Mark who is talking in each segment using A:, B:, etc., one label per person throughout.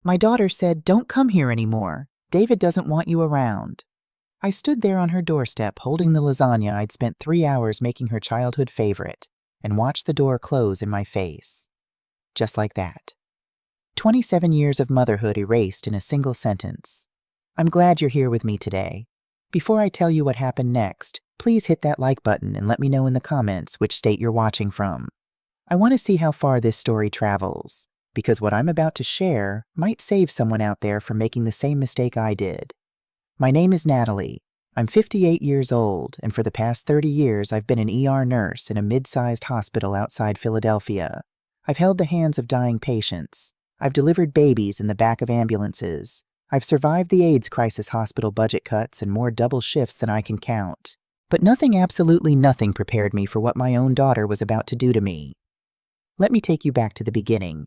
A: My daughter said, "Don't come here anymore. David doesn't want you around." I stood there on her doorstep holding the lasagna I'd spent 3 hours making her childhood favorite and watched the door close in my face. Just like that. 27 years of motherhood erased in a single sentence. I'm glad you're here with me today. Before I tell you what happened next, please hit that like button and let me know in the comments which state you're watching from. I want to see how far this story travels, because what I'm about to share might save someone out there from making the same mistake I did. My name is Natalie. I'm 58 years old, and for the past 30 years I've been an ER nurse in a mid-sized hospital outside Philadelphia. I've held the hands of dying patients. I've delivered babies in the back of ambulances. I've survived the AIDS crisis hospital budget cuts and more double shifts than I can count. But nothing, absolutely nothing, prepared me for what my own daughter was about to do to me. Let me take you back to the beginning.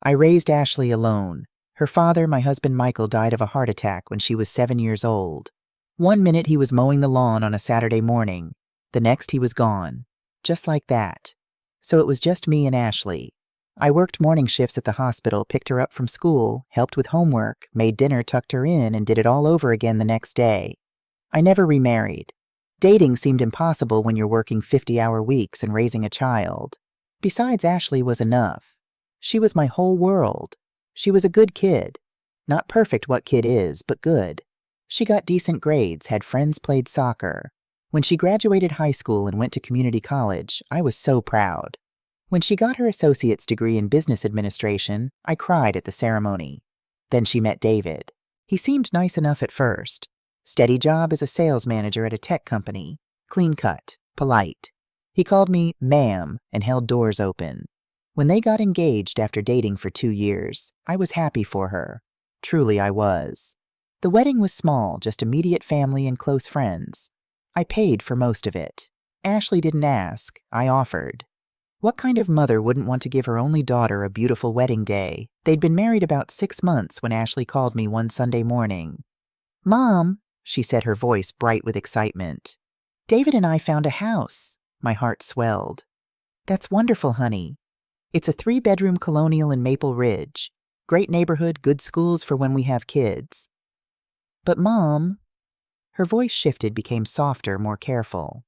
A: I raised Ashley alone. Her father, my husband Michael, died of a heart attack when she was 7 years old. One minute he was mowing the lawn on a Saturday morning. The next he was gone. Just like that. So it was just me and Ashley. I worked morning shifts at the hospital, picked her up from school, helped with homework, made dinner, tucked her in, and did it all over again the next day. I never remarried. Dating seemed impossible when you're working 50-hour weeks and raising a child. Besides, Ashley was enough. She was my whole world. She was a good kid. Not perfect, what kid is, but good. She got decent grades, had friends, played soccer. When she graduated high school and went to community college, I was so proud. When she got her associate's degree in business administration, I cried at the ceremony. Then she met David. He seemed nice enough at first. Steady job as a sales manager at a tech company. Clean cut, polite. He called me ma'am and held doors open. When they got engaged after dating for 2 years, I was happy for her. Truly I was. The wedding was small, just immediate family and close friends. I paid for most of it. Ashley didn't ask, I offered. What kind of mother wouldn't want to give her only daughter a beautiful wedding day? They'd been married about 6 months when Ashley called me one Sunday morning. "Mom," she said, her voice bright with excitement. "David and I found a house." My heart swelled. "That's wonderful, honey. It's a 3-bedroom colonial in Maple Ridge. Great neighborhood, good schools for when we have kids." "But Mom," her voice shifted, became softer, more careful.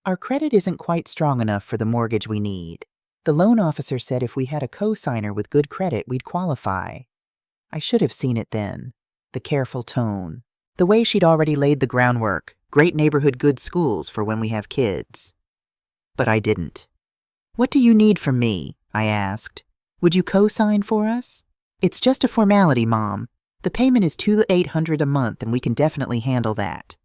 A: "Our credit isn't quite strong enough for the mortgage we need. The loan officer said if we had a co-signer with good credit, we'd qualify." I should have seen it then. The careful tone. The way she'd already laid the groundwork. Great neighborhood, good schools for when we have kids. But I didn't. "What do you need from me?" I asked. "Would you co-sign for us?" "It's just a formality, Mom. The payment is $2,800 a month and we can definitely handle that.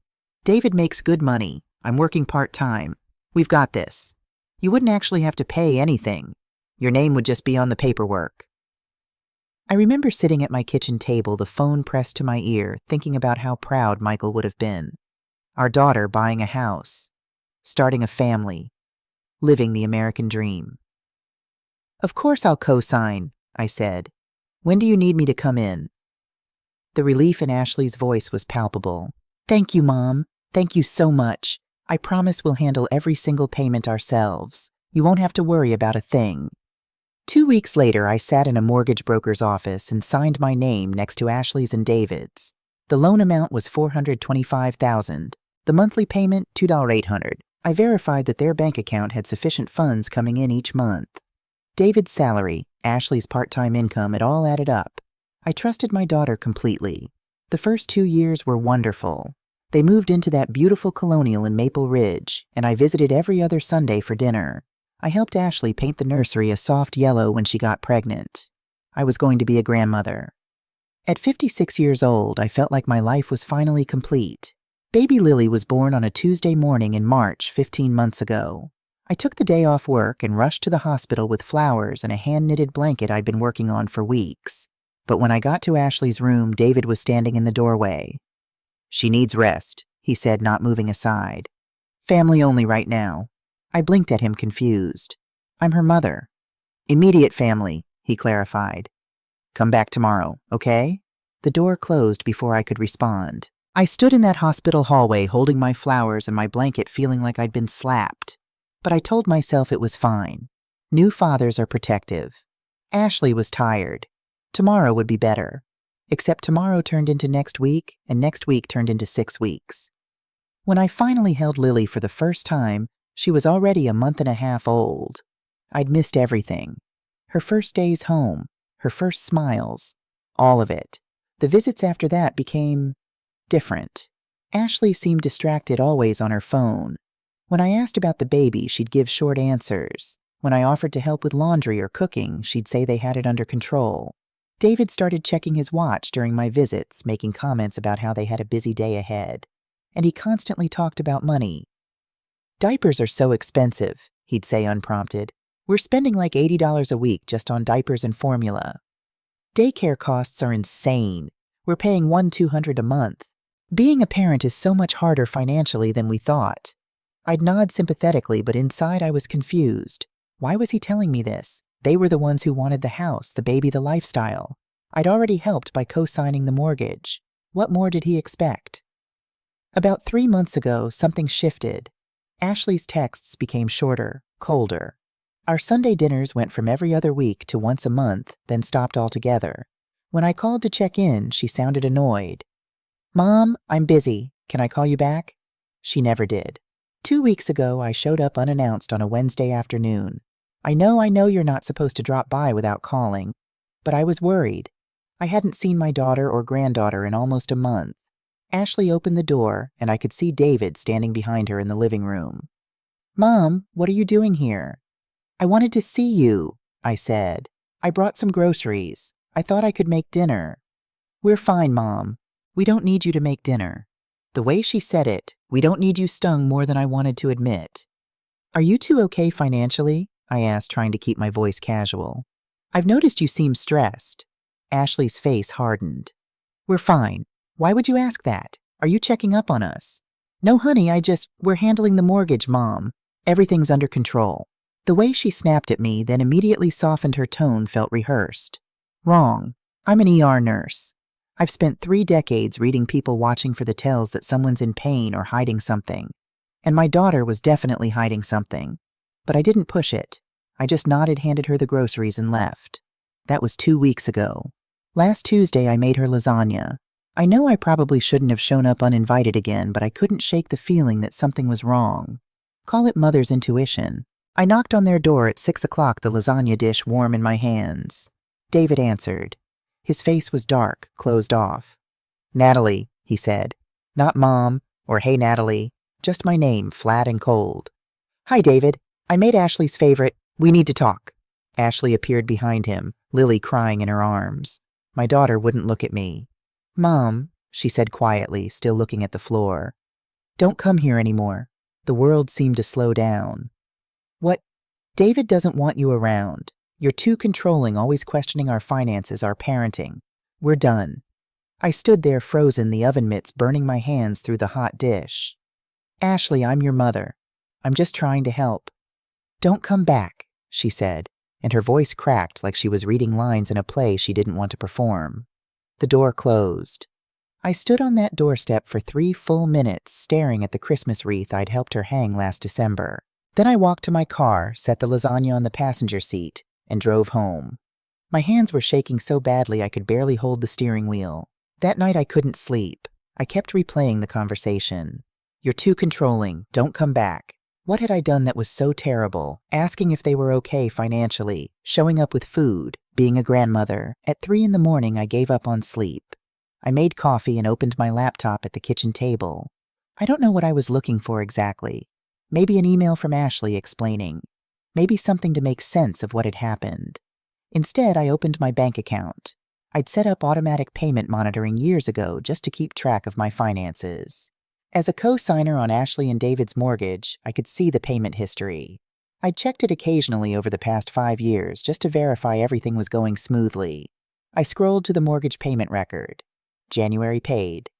A: David makes good money. I'm working part-time. We've got this. You wouldn't actually have to pay anything. Your name would just be on the paperwork." I remember sitting at my kitchen table, the phone pressed to my ear, thinking about how proud Michael would have been. Our daughter buying a house. Starting a family. Living the American dream. "Of course I'll co-sign," I said. "When do you need me to come in?" The relief in Ashley's voice was palpable. "Thank you, Mom. Thank you so much. I promise we'll handle every single payment ourselves. You won't have to worry about a thing." 2 weeks later, I sat in a mortgage broker's office and signed my name next to Ashley's and David's. The loan amount was $425,000. The monthly payment, $2,800. I verified that their bank account had sufficient funds coming in each month. David's salary, Ashley's part-time income, it all added up. I trusted my daughter completely. The first 2 years were wonderful. They moved into that beautiful colonial in Maple Ridge, and I visited every other Sunday for dinner. I helped Ashley paint the nursery a soft yellow when she got pregnant. I was going to be a grandmother. At 56 years old, I felt like my life was finally complete. Baby Lily was born on a Tuesday morning in March 15 months ago. I took the day off work and rushed to the hospital with flowers and a hand-knitted blanket I'd been working on for weeks. But when I got to Ashley's room, David was standing in the doorway. "She needs rest," he said, not moving aside. "Family only right now." I blinked at him, confused. "I'm her mother." "Immediate family," he clarified. "Come back tomorrow, okay?" The door closed before I could respond. I stood in that hospital hallway holding my flowers and my blanket, feeling like I'd been slapped. But I told myself it was fine. New fathers are protective. Ashley was tired. Tomorrow would be better. Except tomorrow turned into next week, and next week turned into 6 weeks. When I finally held Lily for the first time, she was already a month and a half old. I'd missed everything. Her first days home, her first smiles, all of it. The visits after that became different. Ashley seemed distracted always on her phone. When I asked about the baby, she'd give short answers. When I offered to help with laundry or cooking, she'd say they had it under control. David started checking his watch during my visits, making comments about how they had a busy day ahead. And he constantly talked about money. "Diapers are so expensive," he'd say unprompted. "We're spending like $80 a week just on diapers and formula. Daycare costs are insane. We're paying $1,200 a month. Being a parent is so much harder financially than we thought." I'd nod sympathetically, but inside I was confused. Why was he telling me this? They were the ones who wanted the house, the baby, the lifestyle. I'd already helped by co-signing the mortgage. What more did he expect? About 3 months ago, something shifted. Ashley's texts became shorter, colder. Our Sunday dinners went from every other week to once a month, then stopped altogether. When I called to check in, she sounded annoyed. "Mom, I'm busy. Can I call you back?" She never did. 2 weeks ago, I showed up unannounced on a Wednesday afternoon. I know you're not supposed to drop by without calling, but I was worried. I hadn't seen my daughter or granddaughter in almost a month. Ashley opened the door, and I could see David standing behind her in the living room. "Mom, what are you doing here?" "I wanted to see you," I said. "I brought some groceries. I thought I could make dinner." "We're fine, Mom. We don't need you to make dinner." The way she said it, "We don't need you," stung more than I wanted to admit. "Are you two okay financially?" I asked, trying to keep my voice casual. "I've noticed you seem stressed." Ashley's face hardened. "We're fine. Why would you ask that? Are you checking up on us?" "No, honey, we're handling the mortgage, Mom. Everything's under control." The way she snapped at me, then immediately softened her tone, felt rehearsed. "Wrong. I'm an ER nurse. I've spent 3 decades reading people watching for the tells that someone's in pain or hiding something. And my daughter was definitely hiding something. But I didn't push it. I just nodded, handed her the groceries, and left. That was 2 weeks ago. Last Tuesday, I made her lasagna. I know I probably shouldn't have shown up uninvited again, but I couldn't shake the feeling that something was wrong. Call it mother's intuition. I knocked on their door at 6 o'clock, the lasagna dish warm in my hands. David answered. His face was dark, closed off. "Natalie," he said. Not Mom or "Hey, Natalie," just my name, flat and cold. "Hi, David. I made Ashley's favorite. We need to talk." Ashley appeared behind him, Lily crying in her arms. My daughter wouldn't look at me. "Mom," she said quietly, still looking at the floor. "Don't come here anymore." The world seemed to slow down. "What? David doesn't want you around. You're too controlling, always questioning our finances, our parenting. We're done." I stood there frozen, the oven mitts burning my hands through the hot dish. "Ashley, I'm your mother. I'm just trying to help." "Don't come back," she said, and her voice cracked like she was reading lines in a play she didn't want to perform. The door closed. I stood on that doorstep for 3 full minutes, staring at the Christmas wreath I'd helped her hang last December. Then I walked to my car, set the lasagna on the passenger seat, and drove home. My hands were shaking so badly I could barely hold the steering wheel. That night I couldn't sleep. I kept replaying the conversation. "You're too controlling. Don't come back." What had I done that was so terrible? Asking if they were okay financially, showing up with food, being a grandmother. At 3 in the morning, I gave up on sleep. I made coffee and opened my laptop at the kitchen table. I don't know what I was looking for exactly. Maybe an email from Ashley explaining. Maybe something to make sense of what had happened. Instead, I opened my bank account. I'd set up automatic payment monitoring years ago just to keep track of my finances. As a co-signer on Ashley and David's mortgage, I could see the payment history. I'd checked it occasionally over the past 5 years just to verify everything was going smoothly. I scrolled to the mortgage payment record. January paid.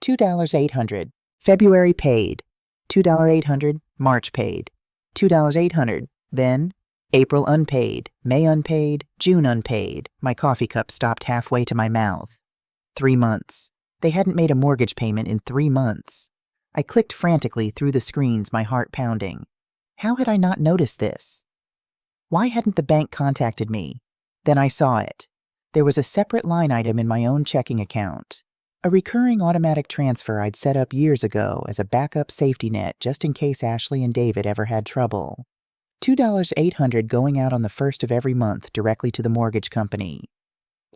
A: $2,800. February paid. $2,800. March paid. $2,800. Then April unpaid. May unpaid. June unpaid. My coffee cup stopped halfway to my mouth. 3 months. They hadn't made a mortgage payment in 3 months. I clicked frantically through the screens, my heart pounding. How had I not noticed this? Why hadn't the bank contacted me? Then I saw it. There was a separate line item in my own checking account. A recurring automatic transfer I'd set up years ago as a backup safety net just in case Ashley and David ever had trouble. $2,800 going out on the 1st of every month directly to the mortgage company.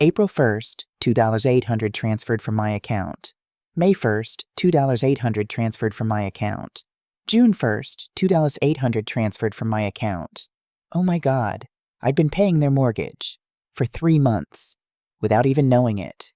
A: April 1st, $2,800 transferred from my account. May 1st, $2,800 transferred from my account. June 1st, $2,800 transferred from my account. Oh my God, I'd been paying their mortgage for 3 months without even knowing it.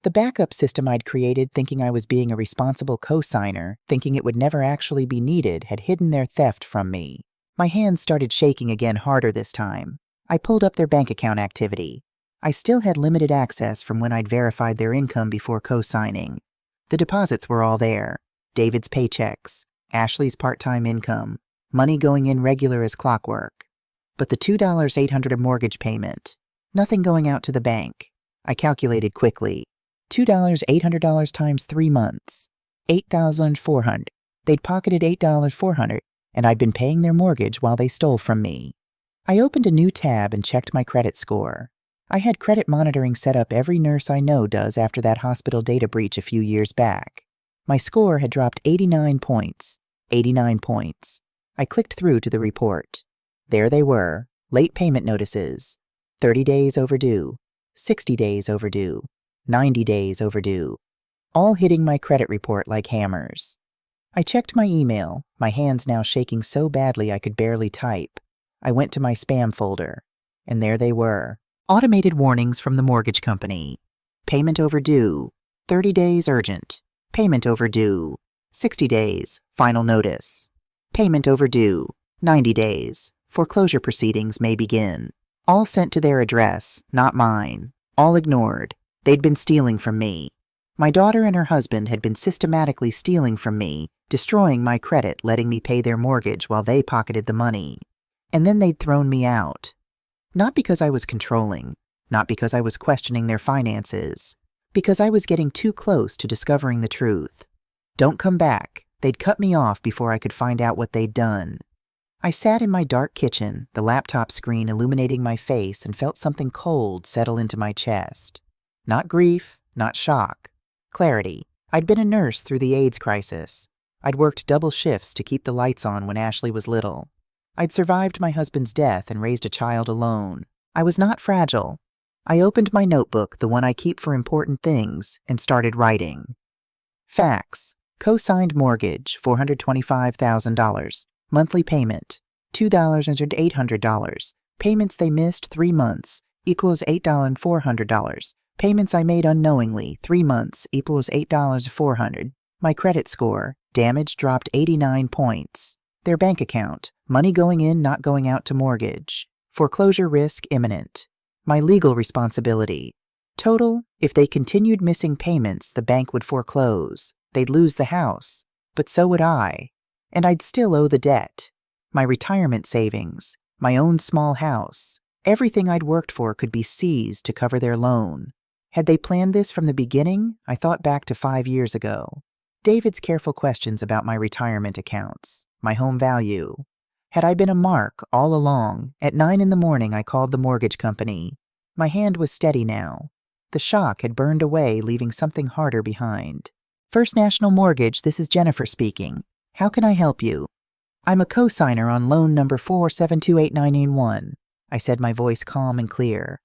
A: The backup system I'd created thinking I was being a responsible co-signer, thinking it would never actually be needed, had hidden their theft from me. My hands started shaking again harder this time. I pulled up their bank account activity. I still had limited access from when I'd verified their income before co-signing. The deposits were all there. David's paychecks, Ashley's part-time income, money going in regular as clockwork. But the $2,800 mortgage payment, nothing going out to the bank. I calculated quickly. $2,800 times 3 months, $8,400. They'd pocketed $8,400, and I'd been paying their mortgage while they stole from me. I opened a new tab and checked my credit score. I had credit monitoring set up every nurse I know does after that hospital data breach a few years back. My score had dropped 89 points. 89 points. I clicked through to the report. There they were, late payment notices. 30 days overdue, 60 days overdue, 90 days overdue. All hitting my credit report like hammers. I checked my email, my hands now shaking so badly I could barely type. I went to my spam folder, and there they were. Automated warnings from the mortgage company. Payment overdue. 30 days urgent. Payment overdue. 60 days. Final notice. Payment overdue. 90 days. Foreclosure proceedings may begin. All sent to their address, not mine. All ignored. They'd been stealing from me. My daughter and her husband had been systematically stealing from me, destroying my credit, letting me pay their mortgage while they pocketed the money. And then they'd thrown me out. Not because I was controlling, not because I was questioning their finances, because I was getting too close to discovering the truth. Don't come back. They'd cut me off before I could find out what they'd done. I sat in my dark kitchen, the laptop screen illuminating my face, and felt something cold settle into my chest. Not grief, not shock. Clarity. I'd been a nurse through the AIDS crisis. I'd worked double shifts to keep the lights on when Ashley was little. I'd survived my husband's death and raised a child alone. I was not fragile. I opened my notebook, the one I keep for important things, and started writing. Facts. Co-signed mortgage, $425,000. Monthly payment, $2,800. Payments they missed 3 months, equals $8,400. Payments I made unknowingly, 3 months, equals $8,400. My credit score, damage dropped 89 points. Their bank account, money going in, not going out to mortgage. Foreclosure risk imminent. My legal responsibility. Total, if they continued missing payments, the bank would foreclose. They'd lose the house. But so would I. And I'd still owe the debt. My retirement savings, my own small house, everything I'd worked for could be seized to cover their loan. Had they planned this from the beginning? I thought back to 5 years ago. David's careful questions about my retirement accounts, my home value. Had I been a mark all along? At 9 a.m, I called the mortgage company. My hand was steady now. The shock had burned away, leaving something harder behind. First National Mortgage, this is Jennifer speaking. How can I help you? I'm a co-signer on loan number 4728981. I said, my voice calm and clear.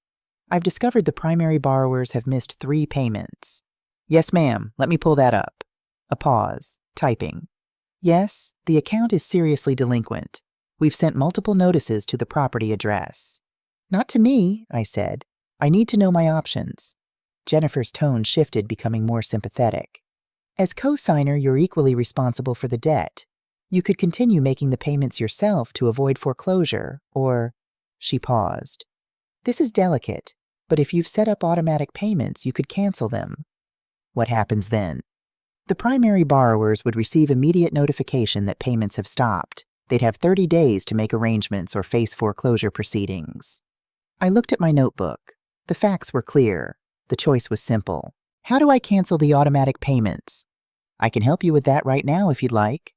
A: I've discovered the primary borrowers have missed 3 payments. Yes, ma'am. Let me pull that up. A pause. Typing. Yes, the account is seriously delinquent. We've sent multiple notices to the property address. Not to me, I said. I need to know my options. Jennifer's tone shifted, becoming more sympathetic. As co-signer, you're equally responsible for the debt. You could continue making the payments yourself to avoid foreclosure, or... She paused. This is delicate, but if you've set up automatic payments, you could cancel them. What happens then? The primary borrowers would receive immediate notification that payments have stopped. They'd have 30 days to make arrangements or face foreclosure proceedings. I looked at my notebook. The facts were clear. The choice was simple. How do I cancel the automatic payments? I can help you with that right now if you'd like.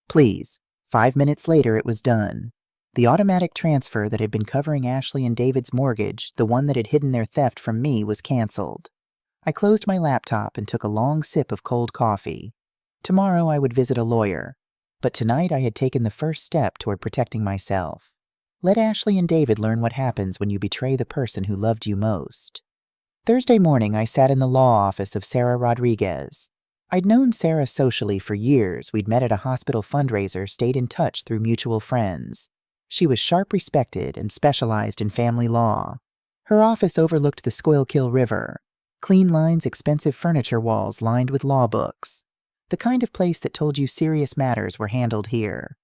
A: Please. 5 minutes later, it was done. The automatic transfer that had been covering Ashley and David's mortgage, the one that had hidden their theft from me, was canceled. I closed my laptop and took a long sip of cold coffee. Tomorrow I would visit a lawyer, but tonight I had taken the first step toward protecting myself. Let Ashley and David learn what happens when you betray the person who loved you most. Thursday morning, I sat in the law office of Sarah Rodriguez. I'd known Sarah socially for years. We'd met at a hospital fundraiser, stayed in touch through mutual friends. She was sharp respected and specialized in family law. Her office overlooked the Schuylkill River. Clean lines, expensive furniture walls lined with law books. The kind of place that told you serious matters were handled here.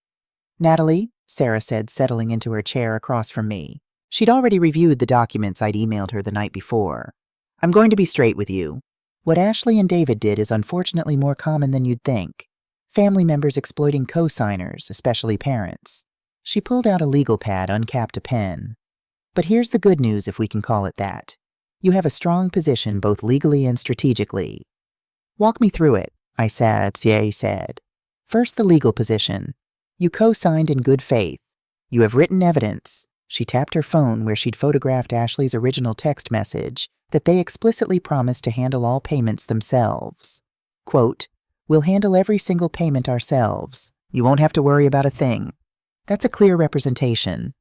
A: "Natalie," Sarah said, settling into her chair across from me. She'd already reviewed the documents I'd emailed her the night before. "I'm going to be straight with you. What Ashley and David did is unfortunately more common than you'd think. Family members exploiting co-signers, especially parents." She pulled out a legal pad, uncapped a pen. "But here's the good news, if we can call it that. You have a strong position both legally and strategically." "Walk me through it," I said. "First, the legal position. You co-signed in good faith. You have written evidence." She tapped her phone where she'd photographed Ashley's original text message, that they explicitly promised to handle all payments themselves. Quote, "We'll handle every single payment ourselves. You won't have to worry about a thing." That's a clear representation.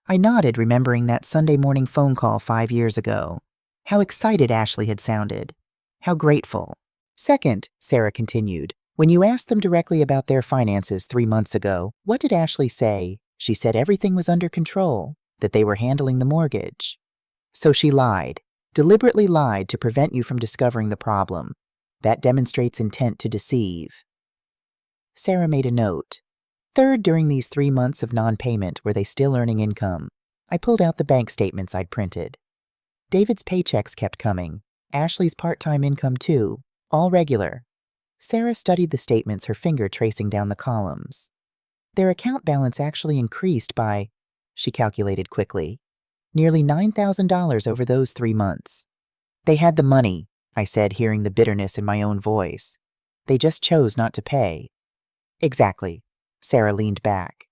A: I nodded, remembering that Sunday morning phone call 5 years ago. How excited Ashley had sounded. How grateful. "Second," Sarah continued, "when you asked them directly about their finances 3 months ago, what did Ashley say?" "She said everything was under control, that they were handling the mortgage." "So she lied, deliberately lied to prevent you from discovering the problem. That demonstrates intent to deceive." Sarah made a note. "Third, during these 3 months of non-payment, were they still earning income?" I pulled out the bank statements I'd printed. David's paychecks kept coming. Ashley's part-time income too. All regular. Sarah studied the statements, her finger tracing down the columns. Their account balance actually increased by, she calculated quickly, nearly $9,000 over those 3 months. "They had the money," I said, hearing the bitterness in my own voice. "They just chose not to pay." "Exactly." Sarah leaned back.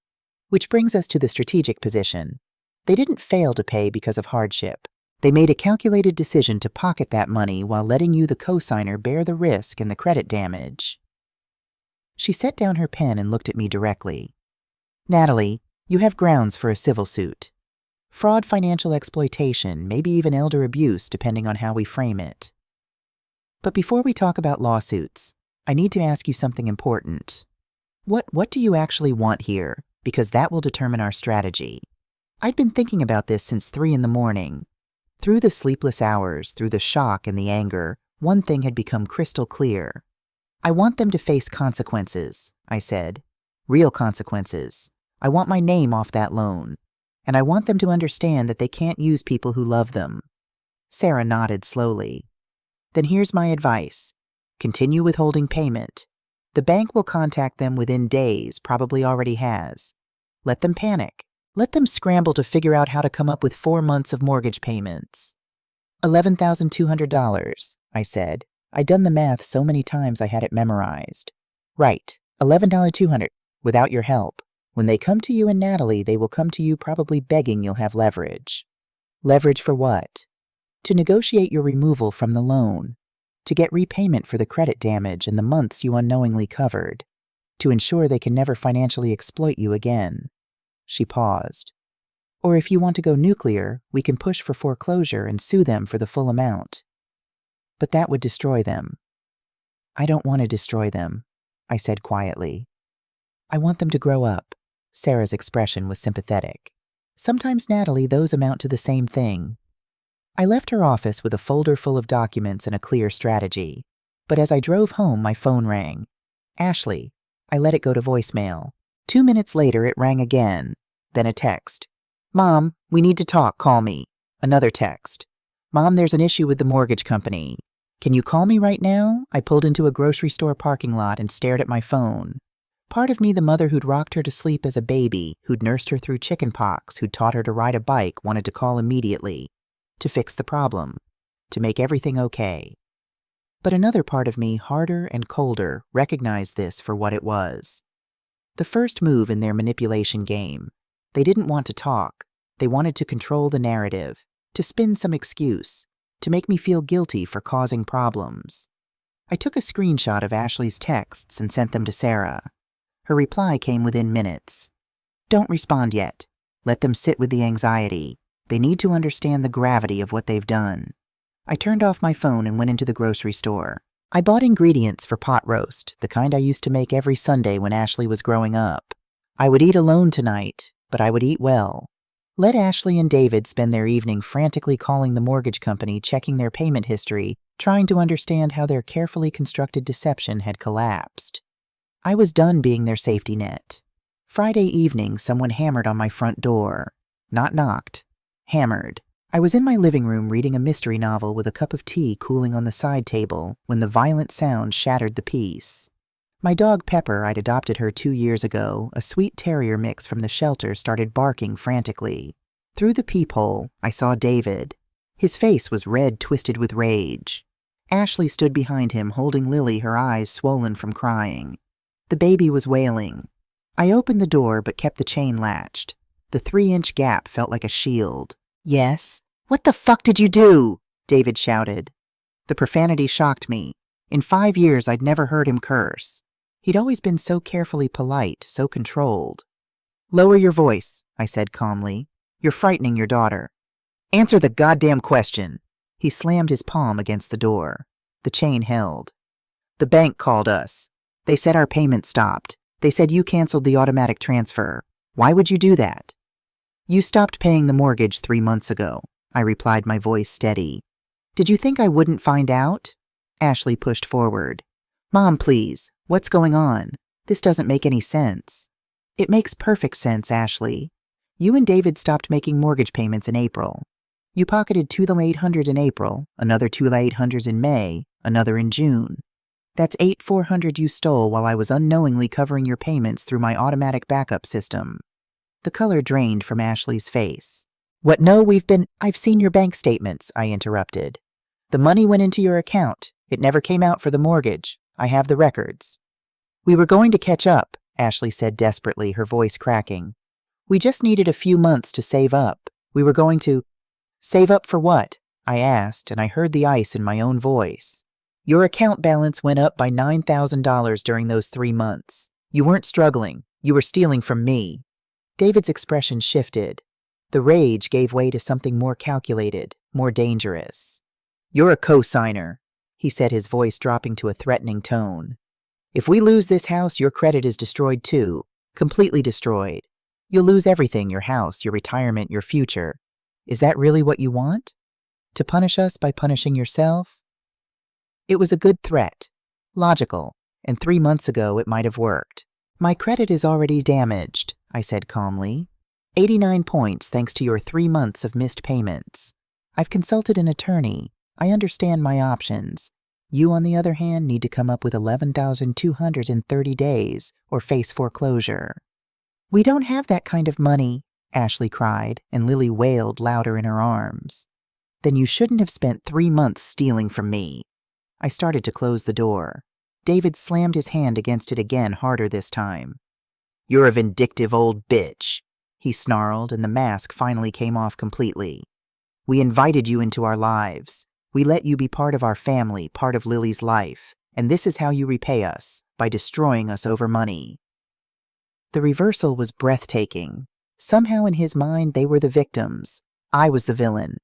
A: "Which brings us to the strategic position. They didn't fail to pay because of hardship. They made a calculated decision to pocket that money while letting you, the co-signer, bear the risk and the credit damage." She set down her pen and looked at me directly. "Natalie, you have grounds for a civil suit. Fraud, financial exploitation, maybe even elder abuse, depending on how we frame it. But before we talk about lawsuits, I need to ask you something important. What do you actually want here? Because that will determine our strategy." I'd been thinking about this since 3 in the morning. Through the sleepless hours, through the shock and the anger, one thing had become crystal clear. "I want them to face consequences," I said. "Real consequences. I want my name off that loan. And I want them to understand that they can't use people who love them." Sarah nodded slowly. "Then here's my advice. Continue withholding payment. The bank will contact them within days, probably already has. Let them panic. Let them scramble to figure out how to come up with 4 months of mortgage payments." $11,200, I said. I'd done the math so many times I had it memorized. "Right, $11,200, without your help. When they come to you and Natalie, they will come to you probably begging you'll have leverage." "Leverage for what?" "To negotiate your removal from the loan. To get repayment for the credit damage and the months you unknowingly covered. To ensure they can never financially exploit you again." She paused. "Or if you want to go nuclear, we can push for foreclosure and sue them for the full amount. But that would destroy them." "I don't want to destroy them," I said quietly. "I want them to grow up." Sarah's expression was sympathetic. "Sometimes, Natalie, those amount to the same thing." I left her office with a folder full of documents and a clear strategy. But as I drove home, my phone rang. "Ashley." I let it go to voicemail. 2 minutes later, it rang again. Then a text. "Mom, we need to talk. Call me." Another text. "Mom, there's an issue with the mortgage company. Can you call me right now?" I pulled into a grocery store parking lot and stared at my phone. Part of me, the mother who'd rocked her to sleep as a baby, who'd nursed her through chicken pox, who'd taught her to ride a bike, wanted to call immediately. To fix the problem. To make everything okay. But another part of me, harder and colder, recognized this for what it was. The first move in their manipulation game. They didn't want to talk. They wanted to control the narrative, to spin some excuse, to make me feel guilty for causing problems. I took a screenshot of Ashley's texts and sent them to Sarah. Her reply came within minutes. Don't respond yet. Let them sit with the anxiety. They need to understand the gravity of what they've done. I turned off my phone and went into the grocery store. I bought ingredients for pot roast, the kind I used to make every Sunday when Ashley was growing up. I would eat alone tonight, but I would eat well. Let Ashley and David spend their evening frantically calling the mortgage company, checking their payment history, trying to understand how their carefully constructed deception had collapsed. I was done being their safety net. Friday evening, someone hammered on my front door. Not knocked. Hammered. I was in my living room reading a mystery novel with a cup of tea cooling on the side table when the violent sound shattered the peace. My dog Pepper, I'd adopted her 2 years ago, a sweet terrier mix from the shelter, started barking frantically. Through the peephole, I saw David. His face was red, twisted with rage. Ashley stood behind him, holding Lily, her eyes swollen from crying. The baby was wailing. I opened the door but kept the chain latched. The 3-inch gap felt like a shield. Yes? What the fuck did you do? David shouted. The profanity shocked me. In 5 years, I'd never heard him curse. He'd always been so carefully polite, so controlled. Lower your voice, I said calmly. You're frightening your daughter. Answer the goddamn question. He slammed his palm against the door. The chain held. The bank called us. They said our payment stopped. They said you canceled the automatic transfer. Why would you do that? You stopped paying the mortgage 3 months ago, I replied, my voice steady. Did you think I wouldn't find out? Ashley pushed forward. Mom, please. What's going on? This doesn't make any sense. It makes perfect sense, Ashley. You and David stopped making mortgage payments in April. You pocketed $2,800 in April, another $2,800 in May, another in June. That's $8,400 you stole while I was unknowingly covering your payments through my automatic backup system. The color drained from Ashley's face. What? No, I've seen your bank statements, I interrupted. The money went into your account. It never came out for the mortgage. I have the records. We were going to catch up, Ashley said desperately, her voice cracking. We just needed a few months to save up. We were going to... Save up for what? I asked, and I heard the ice in my own voice. Your account balance went up by $9,000 during those 3 months. You weren't struggling. You were stealing from me. David's expression shifted. The rage gave way to something more calculated, more dangerous. You're a co-signer, he said, his voice dropping to a threatening tone. If we lose this house, your credit is destroyed too. Completely destroyed. You'll lose everything, your house, your retirement, your future. Is that really what you want? To punish us by punishing yourself? It was a good threat. Logical. And 3 months ago it might have worked. My credit is already damaged, I said calmly. 89 points thanks to your 3 months of missed payments. I've consulted an attorney. I understand my options. You, on the other hand, need to come up with 11,200 in 30 days or face foreclosure. We don't have that kind of money, Ashley cried, and Lily wailed louder in her arms. Then you shouldn't have spent 3 months stealing from me. I started to close the door. David slammed his hand against it again, harder this time. You're a vindictive old bitch, he snarled, and the mask finally came off completely. We invited you into our lives. We let you be part of our family, part of Lily's life, and this is how you repay us, by destroying us over money. The reversal was breathtaking. Somehow in his mind they were the victims. I was the villain.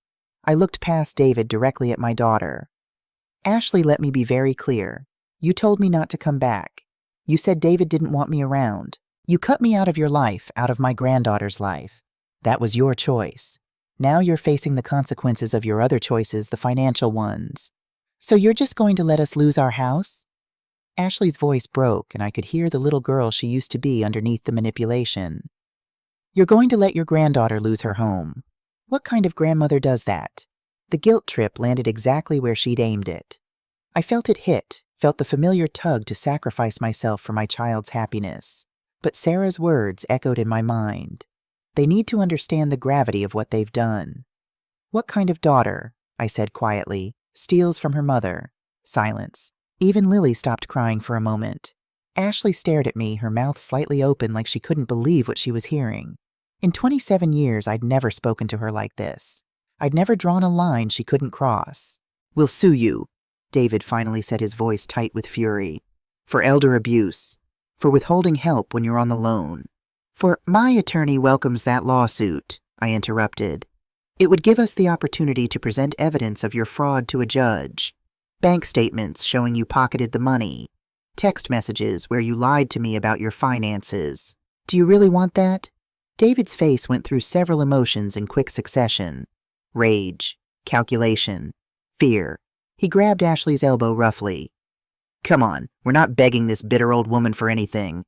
A: I looked past David directly at my daughter. Ashley, let me be very clear. You told me not to come back. You said David didn't want me around. You cut me out of your life, out of my granddaughter's life. That was your choice. Now you're facing the consequences of your other choices, the financial ones. So you're just going to let us lose our house? Ashley's voice broke, and I could hear the little girl she used to be underneath the manipulation. You're going to let your granddaughter lose her home. What kind of grandmother does that? The guilt trip landed exactly where she'd aimed it. I felt it hit, felt the familiar tug to sacrifice myself for my child's happiness. But Sarah's words echoed in my mind. They need to understand the gravity of what they've done. What kind of daughter, I said quietly, steals from her mother? Silence. Even Lily stopped crying for a moment. Ashley stared at me, her mouth slightly open like she couldn't believe what she was hearing. In 27 years, I'd never spoken to her like this. I'd never drawn a line she couldn't cross. "We'll sue you," David finally said, his voice tight with fury. "For elder abuse. For withholding help when you're on the loan." "My attorney welcomes that lawsuit," I interrupted. "It would give us the opportunity to present evidence of your fraud to a judge. Bank statements showing you pocketed the money. Text messages where you lied to me about your finances. Do you really want that?" David's face went through several emotions in quick succession. Rage, calculation, fear. He grabbed Ashley's elbow roughly. "Come on, we're not begging this bitter old woman for anything."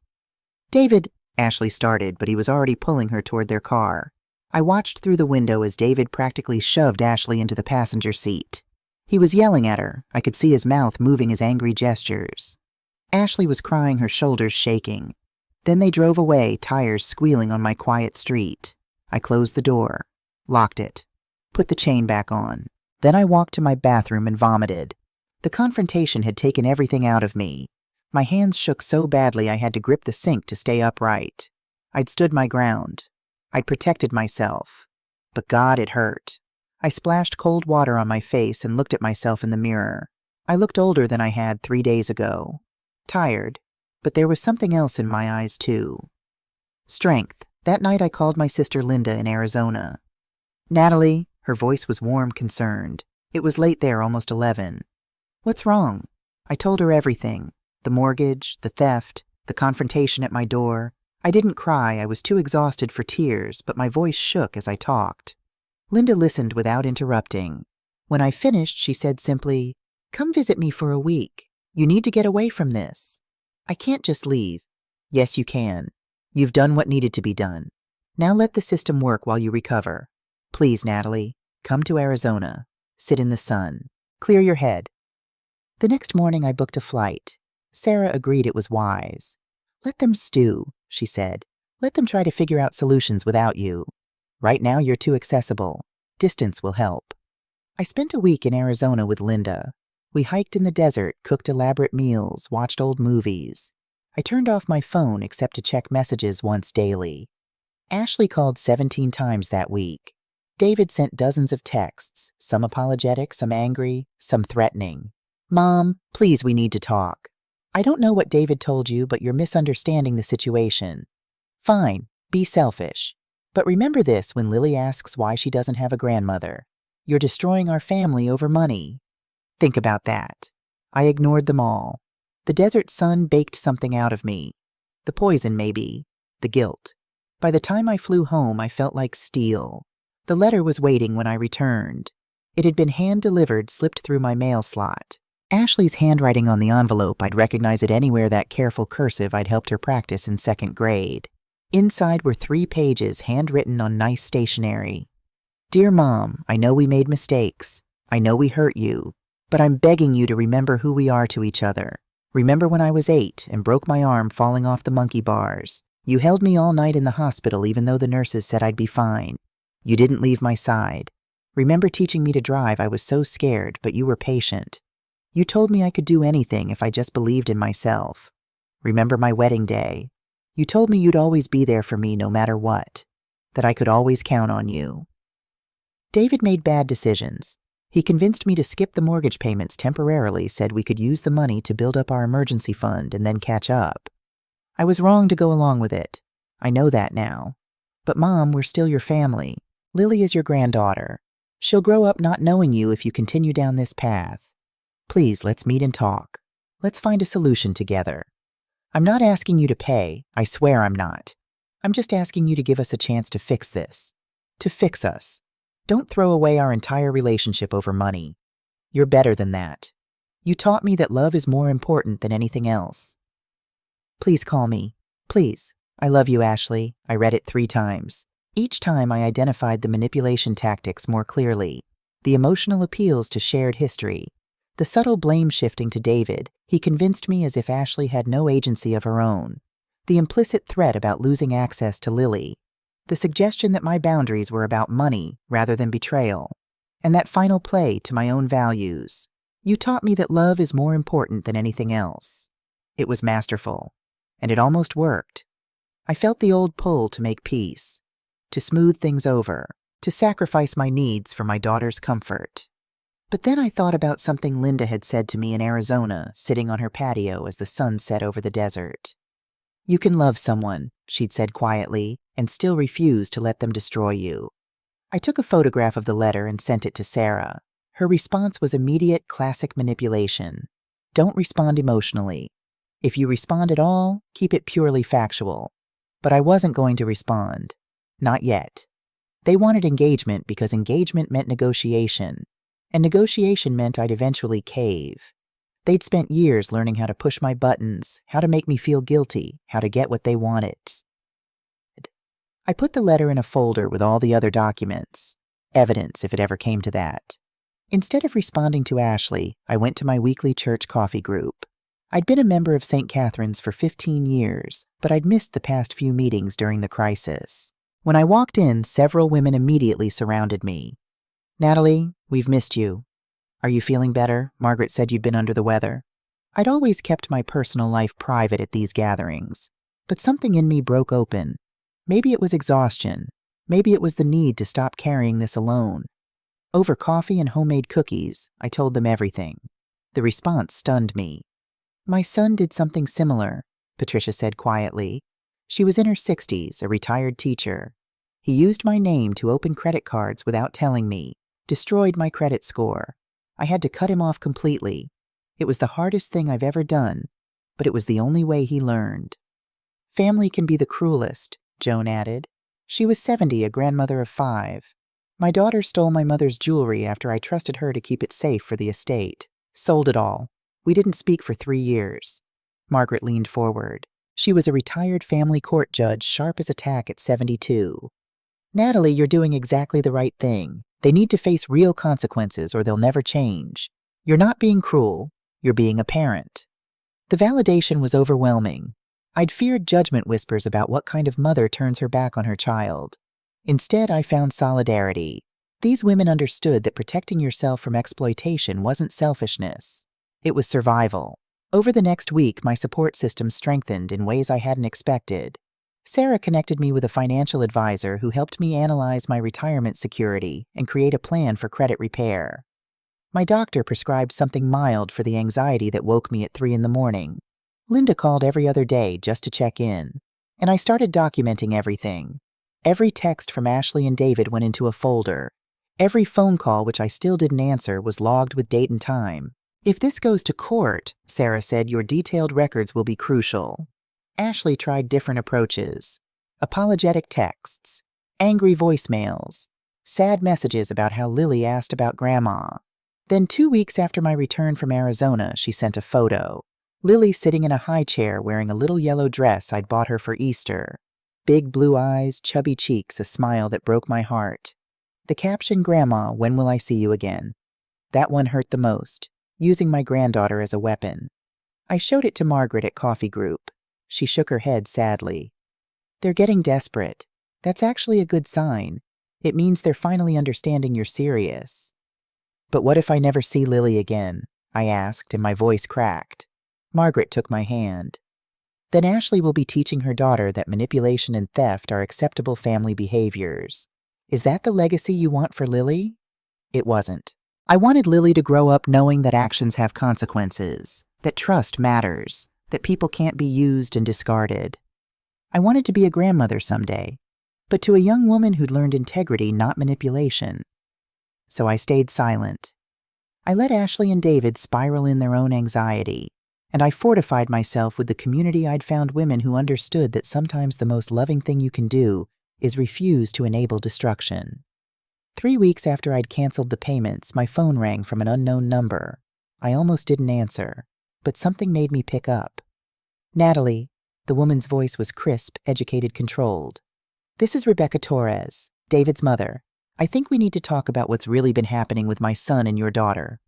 A: "David," Ashley started, but he was already pulling her toward their car. I watched through the window as David practically shoved Ashley into the passenger seat. He was yelling at her. I could see his mouth moving his angry gestures. Ashley was crying, her shoulders shaking. Then they drove away, tires squealing on my quiet street. I closed the door, locked it, put the chain back on. Then I walked to my bathroom and vomited. The confrontation had taken everything out of me. My hands shook so badly I had to grip the sink to stay upright. I'd stood my ground. I'd protected myself. But God, it hurt. I splashed cold water on my face and looked at myself in the mirror. I looked older than I had 3 days ago. Tired, but there was something else in my eyes too. Strength. That night I called my sister Linda in Arizona. "Natalie," her voice was warm, concerned. It was late there, almost 11. "What's wrong?" I told her everything. The mortgage, the theft, the confrontation at my door. I didn't cry, I was too exhausted for tears, but my voice shook as I talked. Linda listened without interrupting. When I finished, she said simply, "Come visit me for a week. You need to get away from this." "I can't just leave." "Yes, you can. You've done what needed to be done. Now let the system work while you recover. Please, Natalie, come to Arizona. Sit in the sun. Clear your head." The next morning I booked a flight. Sarah agreed it was wise. "Let them stew," she said. "Let them try to figure out solutions without you. Right now you're too accessible. Distance will help." I spent a week in Arizona with Linda. We hiked in the desert, cooked elaborate meals, watched old movies. I turned off my phone except to check messages once daily. Ashley called 17 times that week. David sent dozens of texts, some apologetic, some angry, some threatening. "Mom, please, we need to talk. I don't know what David told you, but you're misunderstanding the situation. Fine, be selfish. But remember this when Lily asks why she doesn't have a grandmother. You're destroying our family over money. Think about that." I ignored them all. The desert sun baked something out of me. The poison, maybe. The guilt. By the time I flew home, I felt like steel. The letter was waiting when I returned. It had been hand-delivered, slipped through my mail slot. Ashley's handwriting on the envelope, I'd recognize it anywhere that careful cursive I'd helped her practice in 2nd grade. Inside were 3 pages, handwritten on nice stationery. "Dear Mom, I know we made mistakes. I know we hurt you. But I'm begging you to remember who we are to each other. Remember when I was 8 and broke my arm falling off the monkey bars. You held me all night in the hospital even though the nurses said I'd be fine. You didn't leave my side. Remember teaching me to drive. I was so scared, but you were patient. You told me I could do anything if I just believed in myself. Remember my wedding day. You told me you'd always be there for me no matter what, that I could always count on you." David made bad decisions. He convinced me to skip the mortgage payments temporarily, said we could use the money to build up our emergency fund and then catch up. I was wrong to go along with it. I know that now. But Mom, we're still your family. Lily is your granddaughter. She'll grow up not knowing you if you continue down this path. Please, let's meet and talk. Let's find a solution together. I'm not asking you to pay. I swear I'm not. I'm just asking you to give us a chance to fix this. To fix us. Don't throw away our entire relationship over money. You're better than that. You taught me that love is more important than anything else. Please call me. Please. I love you, Ashley. I read it 3 times. Each time I identified the manipulation tactics more clearly. The emotional appeals to shared history. The subtle blame shifting to David. He convinced me as if Ashley had no agency of her own. The implicit threat about losing access to Lily. The suggestion that my boundaries were about money rather than betrayal. And that final play to my own values. You taught me that love is more important than anything else. It was masterful. And it almost worked. I felt the old pull to make peace. to smooth things over, to sacrifice my needs for my daughter's comfort. But then I thought about something Linda had said to me in Arizona, sitting on her patio as the sun set over the desert. "You can love someone," she'd said quietly, "and still refuse to let them destroy you." I took a photograph of the letter and sent it to Sarah. Her response was immediate, classic manipulation. Don't respond emotionally. If you respond at all, keep it purely factual. But I wasn't going to respond. Not yet. They wanted engagement because engagement meant negotiation, and negotiation meant I'd eventually cave. They'd spent years learning how to push my buttons, how to make me feel guilty, how to get what they wanted. I put the letter in a folder with all the other documents, evidence if it ever came to that. Instead of responding to Ashley, I went to my weekly church coffee group. I'd been a member of St. Catherine's for 15 years, but I'd missed the past few meetings during the crisis. When I walked in, several women immediately surrounded me. "Natalie, we've missed you. Are you feeling better? Margaret said you'd been under the weather." I'd always kept my personal life private at these gatherings, but something in me broke open. Maybe it was exhaustion. Maybe it was the need to stop carrying this alone. Over coffee and homemade cookies, I told them everything. The response stunned me. "My son did something similar," Patricia said quietly. She was in her 60s, a retired teacher. "He used my name to open credit cards without telling me, destroyed my credit score. I had to cut him off completely. It was the hardest thing I've ever done, but it was the only way he learned." "Family can be the cruelest," Joan added. She was 70, a grandmother of 5. "My daughter stole my mother's jewelry after I trusted her to keep it safe for the estate. Sold it all. We didn't speak for 3 years. Margaret leaned forward. She was a retired family court judge, sharp as a tack at 72. "Natalie, you're doing exactly the right thing. They need to face real consequences or they'll never change. You're not being cruel. You're being a parent." The validation was overwhelming. I'd feared judgment whispers about what kind of mother turns her back on her child. Instead, I found solidarity. These women understood that protecting yourself from exploitation wasn't selfishness. It was survival. Over the next week, my support system strengthened in ways I hadn't expected. Sarah connected me with a financial advisor who helped me analyze my retirement security and create a plan for credit repair. My doctor prescribed something mild for the anxiety that woke me at 3 in the morning. Linda called every other day just to check in, and I started documenting everything. Every text from Ashley and David went into a folder. Every phone call, which I still didn't answer, was logged with date and time. "If this goes to court," Sarah said, "your detailed records will be crucial." Ashley tried different approaches. Apologetic texts, angry voicemails, sad messages about how Lily asked about Grandma. Then 2 weeks after my return from Arizona, she sent a photo. Lily sitting in a high chair wearing a little yellow dress I'd bought her for Easter. Big blue eyes, chubby cheeks, a smile that broke my heart. The caption, "Grandma, when will I see you again?" That one hurt the most, using my granddaughter as a weapon. I showed it to Margaret at coffee group. She shook her head sadly. "They're getting desperate. That's actually a good sign. It means they're finally understanding you're serious." "But what if I never see Lily again?" I asked, and my voice cracked. Margaret took my hand. "Then Ashley will be teaching her daughter that manipulation and theft are acceptable family behaviors. Is that the legacy you want for Lily?" It wasn't. I wanted Lily to grow up knowing that actions have consequences, that trust matters, that people can't be used and discarded. I wanted to be a grandmother someday, but to a young woman who'd learned integrity, not manipulation. So I stayed silent. I let Ashley and David spiral in their own anxiety, and I fortified myself with the community I'd found women who understood that sometimes the most loving thing you can do is refuse to enable destruction. 3 weeks after I'd canceled the payments, my phone rang from an unknown number. I almost didn't answer, but something made me pick up. "Natalie," the woman's voice was crisp, educated, controlled. "This is Rebecca Torres, David's mother. I think we need to talk about what's really been happening with my son and your daughter."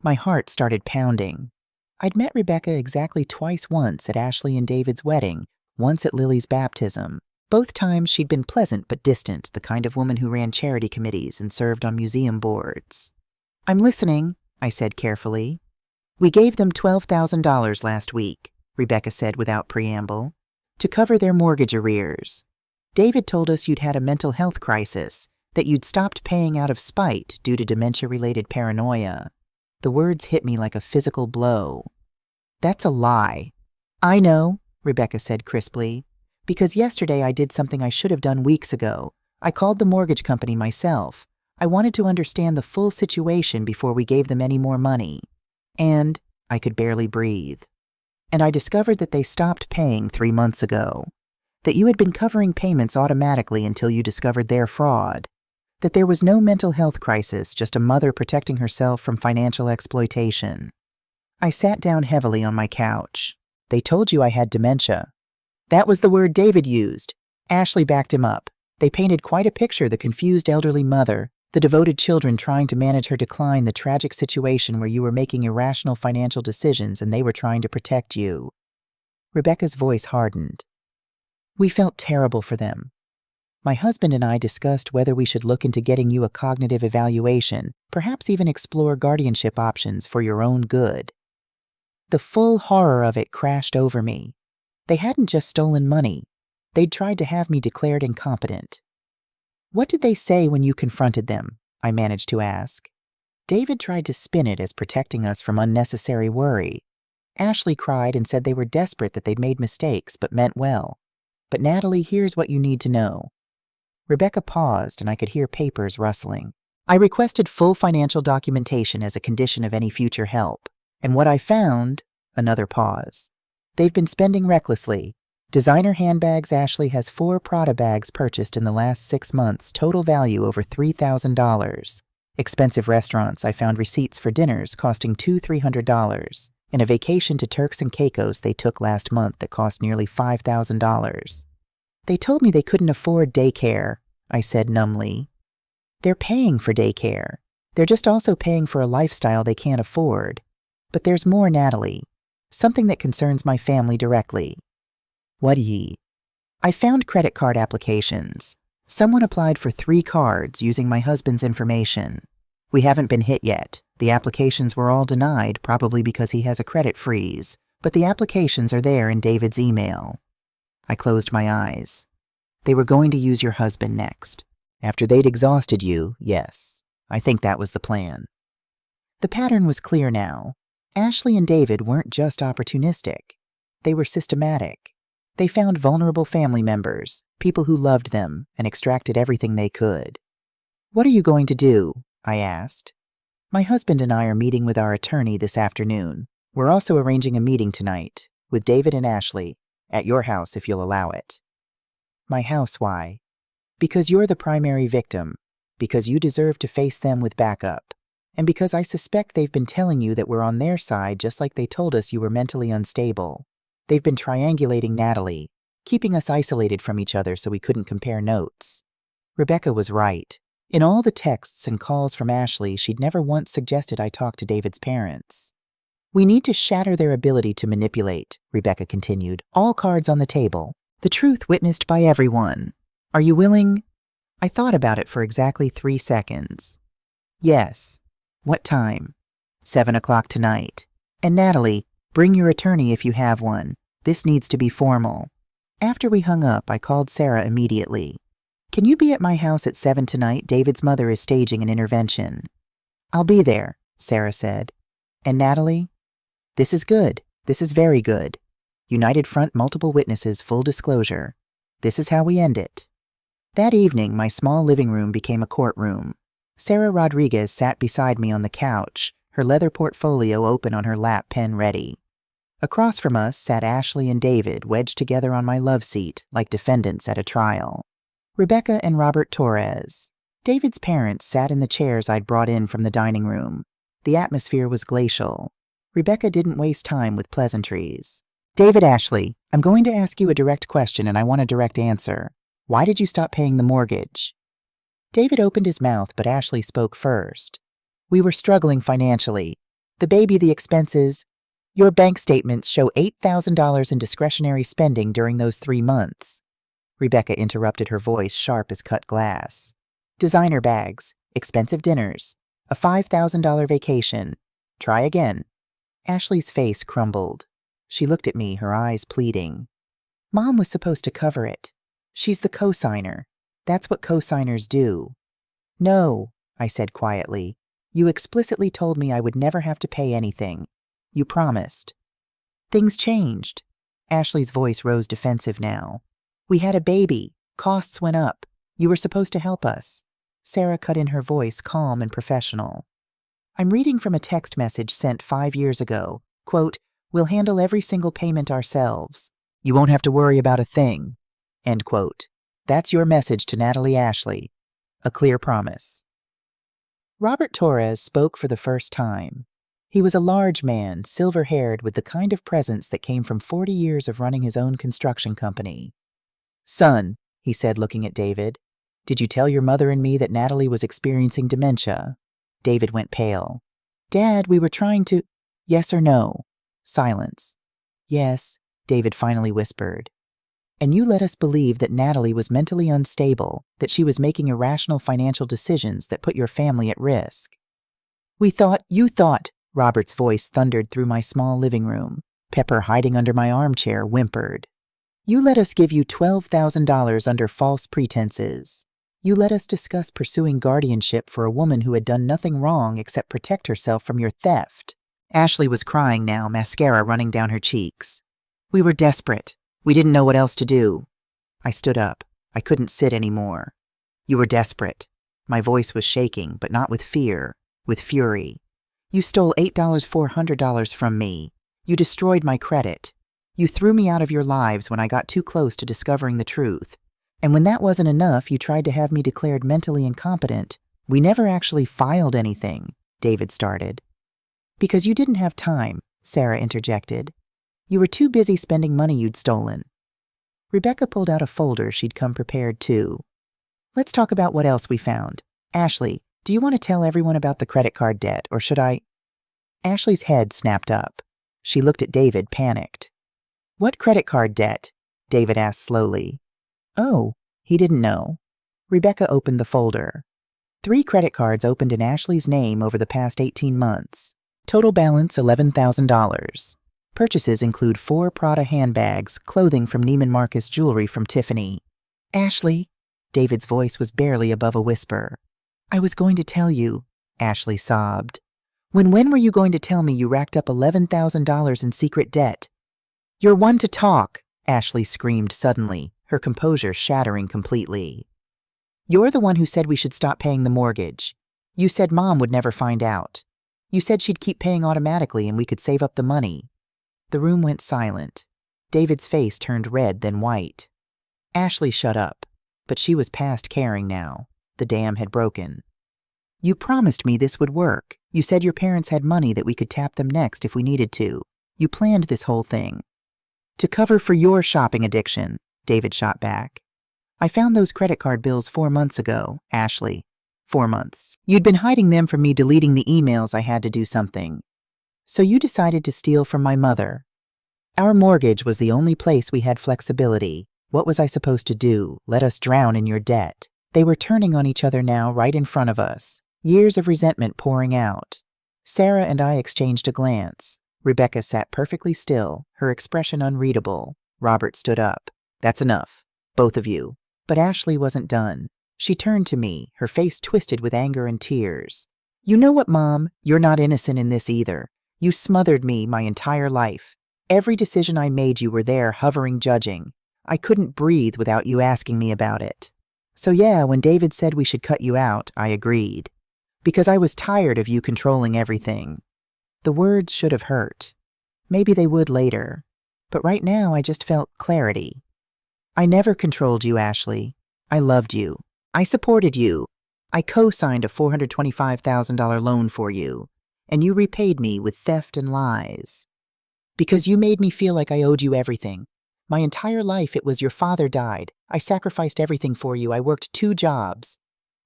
A: My heart started pounding. I'd met Rebecca exactly twice, once at Ashley and David's wedding, once at Lily's baptism. Both times she'd been pleasant but distant, the kind of woman who ran charity committees and served on museum boards. "I'm listening," I said carefully. "We gave them $12,000 last week," Rebecca said without preamble, "to cover their mortgage arrears. David told us you'd had a mental health crisis, that you'd stopped paying out of spite due to dementia-related paranoia. The words hit me like a physical blow. That's a lie. I know, Rebecca said crisply, because yesterday I did something I should have done weeks ago. I called the mortgage company myself. I wanted to understand the full situation before we gave them any more money. And I could barely breathe. And I discovered that they stopped paying 3 months ago. That you had been covering payments automatically until you discovered their fraud. That there was no mental health crisis, just a mother protecting herself from financial exploitation. I sat down heavily on my couch. They told you I had dementia. That was the word David used. Ashley backed him up. They painted quite a picture, the confused elderly mother, the devoted children trying to manage her decline, the tragic situation where you were making irrational financial decisions and they were trying to protect you. Rebecca's voice hardened. We felt terrible for them. My husband and I discussed whether we should look into getting you a cognitive evaluation, perhaps even explore guardianship options for your own good. The full horror of it crashed over me. They hadn't just stolen money. They'd tried to have me declared incompetent. What did they say when you confronted them? I managed to ask. David tried to spin it as protecting us from unnecessary worry. Ashley cried and said they were desperate, that they'd made mistakes, but meant well. But Natalie, here's what you need to know. Rebecca paused, and I could hear papers rustling. I requested full financial documentation as a condition of any future help. And what I found, another pause. They've been spending recklessly. Designer handbags, Ashley has 4 Prada bags purchased in the last 6 months, total value over $3,000. Expensive restaurants, I found receipts for dinners costing $200-300. And a vacation to Turks and Caicos they took last month that cost nearly $5,000. They told me they couldn't afford daycare, I said numbly. They're paying for daycare. They're just also paying for a lifestyle they can't afford. But there's more, Natalie. Something that concerns my family directly. What ye? I found credit card applications. Someone applied for 3 cards using my husband's information. We haven't been hit yet. The applications were all denied, probably because he has a credit freeze. But the applications are there in David's email. I closed my eyes. They were going to use your husband next. After they'd exhausted you, yes. I think that was the plan. The pattern was clear now. Ashley and David weren't just opportunistic. They were systematic. They found vulnerable family members, people who loved them, and extracted everything they could. What are you going to do? I asked. My husband and I are meeting with our attorney this afternoon. We're also arranging a meeting tonight, with David and Ashley, at your house if you'll allow it. My house, why? Because you're the primary victim, because you deserve to face them with backup, and because I suspect they've been telling you that we're on their side just like they told us you were mentally unstable. They've been triangulating Natalie, keeping us isolated from each other so we couldn't compare notes. Rebecca was right. In all the texts and calls from Ashley, she'd never once suggested I talk to David's parents. We need to shatter their ability to manipulate, Rebecca continued. All cards on the table. The truth witnessed by everyone. Are you willing? I thought about it for exactly 3 seconds. Yes. What time? 7 o'clock tonight. And Natalie, bring your attorney if you have one. This needs to be formal. After we hung up, I called Sarah immediately. Can you be at my house at 7 tonight? David's mother is staging an intervention. I'll be there, Sarah said. And Natalie? This is good. This is very good. United front, multiple witnesses, full disclosure. This is how we end it. That evening, my small living room became a courtroom. Sarah Rodriguez sat beside me on the couch, her leather portfolio open on her lap, pen ready. Across from us sat Ashley and David, wedged together on my love seat, like defendants at a trial. Rebecca and Robert Torres. David's parents sat in the chairs I'd brought in from the dining room. The atmosphere was glacial. Rebecca didn't waste time with pleasantries. David, Ashley, I'm going to ask you a direct question and I want a direct answer. Why did you stop paying the mortgage? David opened his mouth, but Ashley spoke first. We were struggling financially. The baby, the expenses. Your bank statements show $8,000 in discretionary spending during those 3 months. Rebecca interrupted, her voice sharp as cut glass. Designer bags, expensive dinners, a $5,000 vacation. Try again. Ashley's face crumbled. She looked at me, her eyes pleading. Mom was supposed to cover it. She's the co-signer. That's what co-signers do. No, I said quietly. You explicitly told me I would never have to pay anything. You promised. Things changed. Ashley's voice rose defensive now. We had a baby. Costs went up. You were supposed to help us. Sarah cut in her voice, calm and professional. I'm reading from a text message sent 5 years ago. Quote, we'll handle every single payment ourselves. You won't have to worry about a thing. End quote. That's your message to Natalie Ashley. A clear promise. Robert Torres spoke for the first time. He was a large man, silver-haired, with the kind of presence that came from 40 years of running his own construction company. Son, he said, looking at David, did you tell your mother and me that Natalie was experiencing dementia? David went pale. Dad, we were trying to... Yes or no? Silence. Yes, David finally whispered. And you let us believe that Natalie was mentally unstable, that she was making irrational financial decisions that put your family at risk. You thought, Robert's voice thundered through my small living room. Pepper, hiding under my armchair, whimpered. You let us give you $12,000 under false pretenses. You let us discuss pursuing guardianship for a woman who had done nothing wrong except protect herself from your theft. Ashley was crying now, mascara running down her cheeks. We were desperate. We didn't know what else to do. I stood up. I couldn't sit anymore. You were desperate. My voice was shaking, but not with fear, with fury. You stole $8,400 from me. You destroyed my credit. You threw me out of your lives when I got too close to discovering the truth. And when that wasn't enough, you tried to have me declared mentally incompetent. We never actually filed anything, David started. Because you didn't have time, Sarah interjected. You were too busy spending money you'd stolen. Rebecca pulled out a folder she'd come prepared too. Let's talk about what else we found. Ashley, do you want to tell everyone about the credit card debt, or should I? Ashley's head snapped up. She looked at David, panicked. What credit card debt? David asked slowly. Oh, he didn't know. Rebecca opened the folder. 3 credit cards opened in Ashley's name over the past 18 months. Total balance $11,000. Purchases include 4 Prada handbags, clothing from Neiman Marcus, jewelry from Tiffany. Ashley, David's voice was barely above a whisper. I was going to tell you, Ashley sobbed. When were you going to tell me you racked up $11,000 in secret debt? You're one to talk, Ashley screamed suddenly, her composure shattering completely. You're the one who said we should stop paying the mortgage. You said Mom would never find out. You said she'd keep paying automatically and we could save up the money. The room went silent. David's face turned red, then white. Ashley shut up, but she was past caring now. The dam had broken. You promised me this would work. You said your parents had money that we could tap them next if we needed to. You planned this whole thing. To cover for your shopping addiction, David shot back. I found those credit card bills 4 months ago, Ashley. 4 months. You'd been hiding them from me, deleting the emails. I had to do something. So you decided to steal from my mother. Our mortgage was the only place we had flexibility. What was I supposed to do? Let us drown in your debt? They were turning on each other now, right in front of us. Years of resentment pouring out. Sarah and I exchanged a glance. Rebecca sat perfectly still, her expression unreadable. Robert stood up. That's enough. Both of you. But Ashley wasn't done. She turned to me, her face twisted with anger and tears. You know what, Mom? You're not innocent in this either. You smothered me my entire life. Every decision I made, you were there, hovering, judging. I couldn't breathe without you asking me about it. So yeah, when David said we should cut you out, I agreed. Because I was tired of you controlling everything. The words should have hurt. Maybe they would later. But right now I just felt clarity. I never controlled you, Ashley. I loved you. I supported you. I co-signed a $425,000 loan for you. And you repaid me with theft and lies. Because you made me feel like I owed you everything. My entire life it was your father died. I sacrificed everything for you. I worked 2 jobs.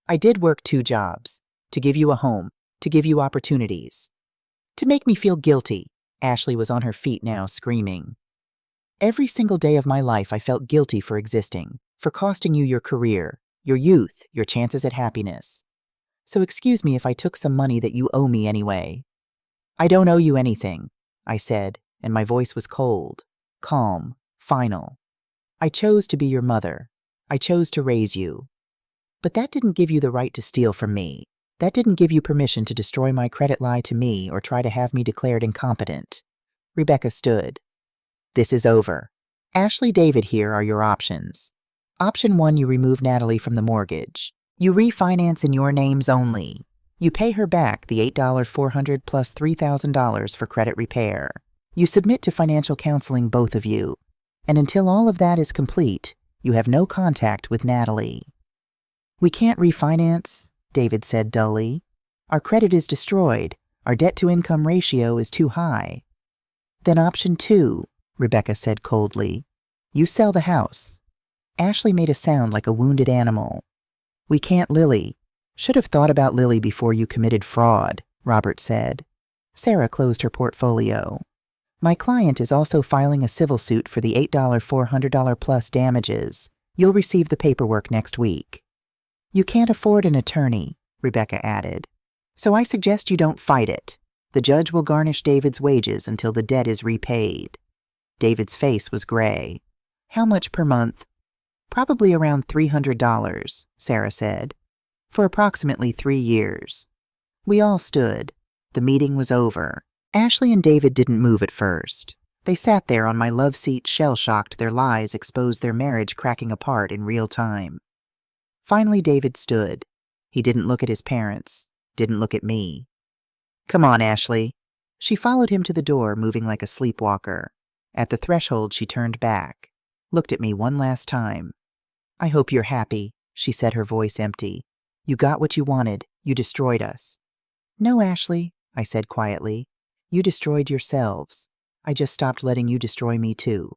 A: I did work 2 jobs. To give you a home. To give you opportunities. To make me feel guilty. Ashley was on her feet now, screaming. Every single day of my life I felt guilty for existing, for costing you your career, your youth, your chances at happiness. So excuse me if I took some money that you owe me anyway. I don't owe you anything, I said, and my voice was cold, calm, final. I chose to be your mother. I chose to raise you. But that didn't give you the right to steal from me. That didn't give you permission to destroy my credit, lie to me, or try to have me declared incompetent. Rebecca stood. This is over. Ashley, David, here are your options. Option 1, you remove Natalie from the mortgage. You refinance in your names only. You pay her back the $8,400 plus $3,000 for credit repair. You submit to financial counseling, both of you. And until all of that is complete, you have no contact with Natalie. We can't refinance, David said dully. Our credit is destroyed. Our debt-to-income ratio is too high. Then option 2, Rebecca said coldly. You sell the house. Ashley made a sound like a wounded animal. We can't, Lily. Should have thought about Lily before you committed fraud, Robert said. Sarah closed her portfolio. My client is also filing a civil suit for the $8,400 plus damages. You'll receive the paperwork next week. You can't afford an attorney, Rebecca added. So I suggest you don't fight it. The judge will garnish David's wages until the debt is repaid. David's face was gray. How much per month? Probably around $300, Sarah said. For approximately 3 years. We all stood. The meeting was over. Ashley and David didn't move at first. They sat there on my love seat, shell-shocked. Their lies exposed their marriage cracking apart in real time. Finally, David stood. He didn't look at his parents, didn't look at me. Come on, Ashley. She followed him to the door, moving like a sleepwalker. At the threshold, she turned back, looked at me one last time. I hope you're happy, she said, her voice empty. You got what you wanted. You destroyed us. No, Ashley, I said quietly. You destroyed yourselves. I just stopped letting you destroy me too.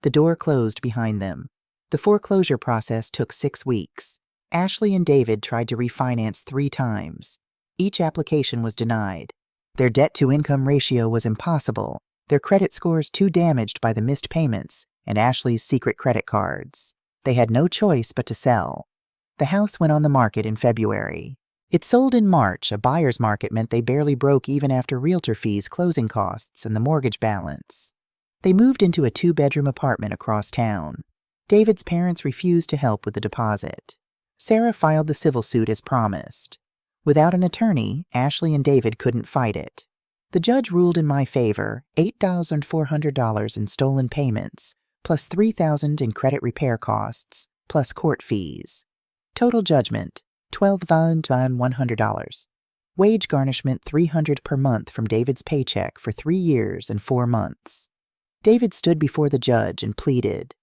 A: The door closed behind them. The foreclosure process took 6 weeks. Ashley and David tried to refinance 3 times. Each application was denied. Their debt-to-income ratio was impossible, their credit scores too damaged by the missed payments and Ashley's secret credit cards. They had no choice but to sell. The house went on the market in February. It sold in March. A buyer's market meant they barely broke even after realtor fees, closing costs, and the mortgage balance. They moved into a 2-bedroom apartment across town. David's parents refused to help with the deposit. Sarah filed the civil suit as promised. Without an attorney, Ashley and David couldn't fight it. The judge ruled in my favor, $8,400 in stolen payments, plus $3,000 in credit repair costs, plus court fees. Total judgment, $12,100. Wage garnishment $300 per month from David's paycheck for 3 years and 4 months. David stood before the judge and pleaded,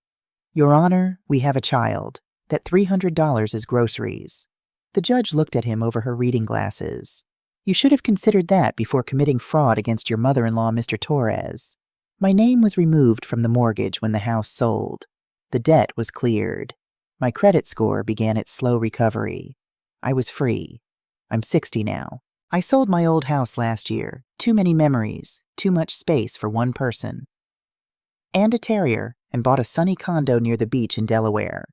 A: Your Honor, we have a child. That $300 is groceries. The judge looked at him over her reading glasses. You should have considered that before committing fraud against your mother-in-law, Mr. Torres. My name was removed from the mortgage when the house sold. The debt was cleared. My credit score began its slow recovery. I was free. I'm 60 now. I sold my old house last year. Too many memories, too much space for one person. And a terrier, and bought a sunny condo near the beach in Delaware.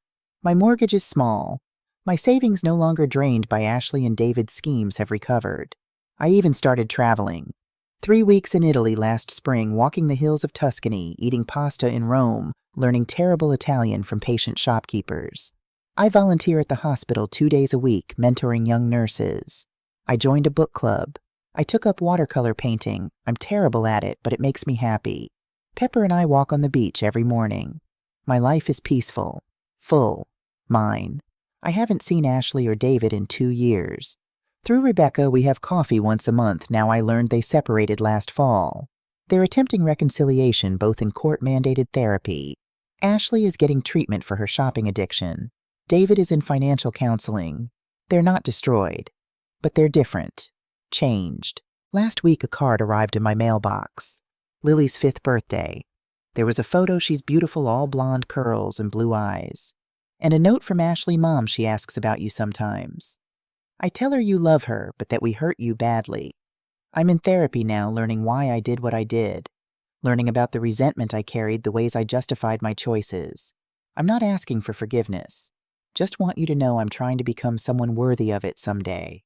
A: My mortgage is small. My savings, no longer drained by Ashley and David's schemes, have recovered. I even started traveling. 3 weeks in Italy last spring, walking the hills of Tuscany, eating pasta in Rome, learning terrible Italian from patient shopkeepers. I volunteer at the hospital 2 days a week, mentoring young nurses. I joined a book club. I took up watercolor painting. I'm terrible at it, but it makes me happy. Pepper and I walk on the beach every morning. My life is peaceful, full, mine. I haven't seen Ashley or David in 2 years. Through Rebecca, we have coffee once a month. Now I learned they separated last fall. They're attempting reconciliation, both in court-mandated therapy. Ashley is getting treatment for her shopping addiction. David is in financial counseling. They're not destroyed, but they're different, changed. Last week, a card arrived in my mailbox. Lily's 5th birthday. There was a photo. She's beautiful, all blonde curls and blue eyes. And a note from Ashley. Mom, she asks about you sometimes. I tell her you love her, but that we hurt you badly. I'm in therapy now, learning why I did what I did. Learning about the resentment I carried, the ways I justified my choices. I'm not asking for forgiveness. Just want you to know I'm trying to become someone worthy of it someday.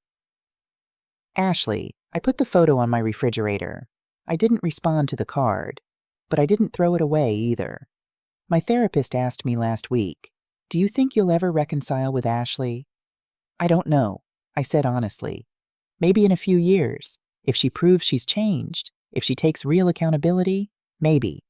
A: Ashley, I put the photo on my refrigerator. I didn't respond to the card, but I didn't throw it away either. My therapist asked me last week, "Do you think you'll ever reconcile with Ashley?" "I don't know," I said honestly. "Maybe in a few years, if she proves she's changed, if she takes real accountability, maybe.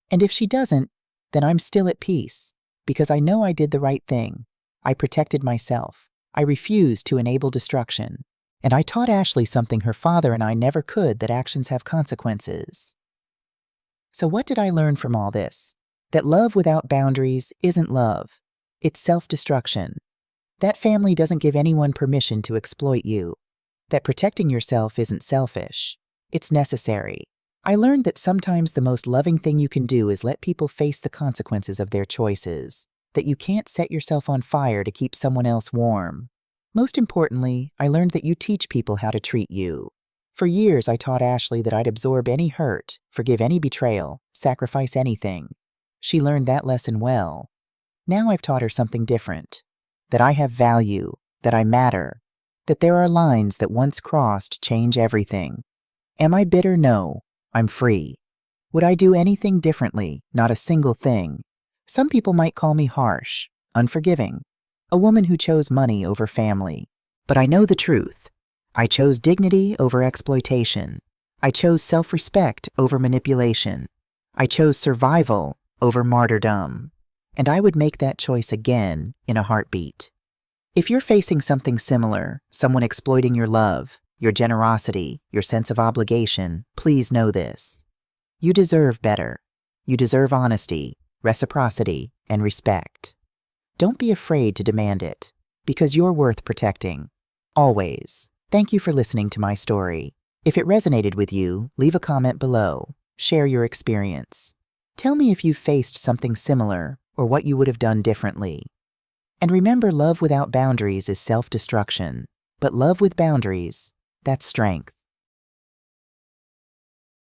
A: And if she doesn't, then I'm still at peace, because I know I did the right thing. I protected myself. I refused to enable destruction. And I taught Ashley something her father and I never could, that actions have consequences." So what did I learn from all this? That love without boundaries isn't love. It's self-destruction. That family doesn't give anyone permission to exploit you. That protecting yourself isn't selfish. It's necessary. I learned that sometimes the most loving thing you can do is let people face the consequences of their choices. That you can't set yourself on fire to keep someone else warm. Most importantly, I learned that you teach people how to treat you. For years, I taught Ashley that I'd absorb any hurt, forgive any betrayal, sacrifice anything. She learned that lesson well. Now I've taught her something different. That I have value, that I matter, that there are lines that once crossed change everything. Am I bitter? No, I'm free. Would I do anything differently? Not a single thing. Some people might call me harsh, unforgiving, a woman who chose money over family. But I know the truth. I chose dignity over exploitation. I chose self-respect over manipulation. I chose survival over martyrdom. And I would make that choice again in a heartbeat. If you're facing something similar, someone exploiting your love, your generosity, your sense of obligation, please know this. You deserve better. You deserve honesty, reciprocity, and respect. Don't be afraid to demand it, because you're worth protecting. Always. Thank you for listening to my story. If it resonated with you, leave a comment below. Share your experience. Tell me if you've faced something similar or what you would have done differently. And remember, love without boundaries is self-destruction, but love with boundaries, that's strength.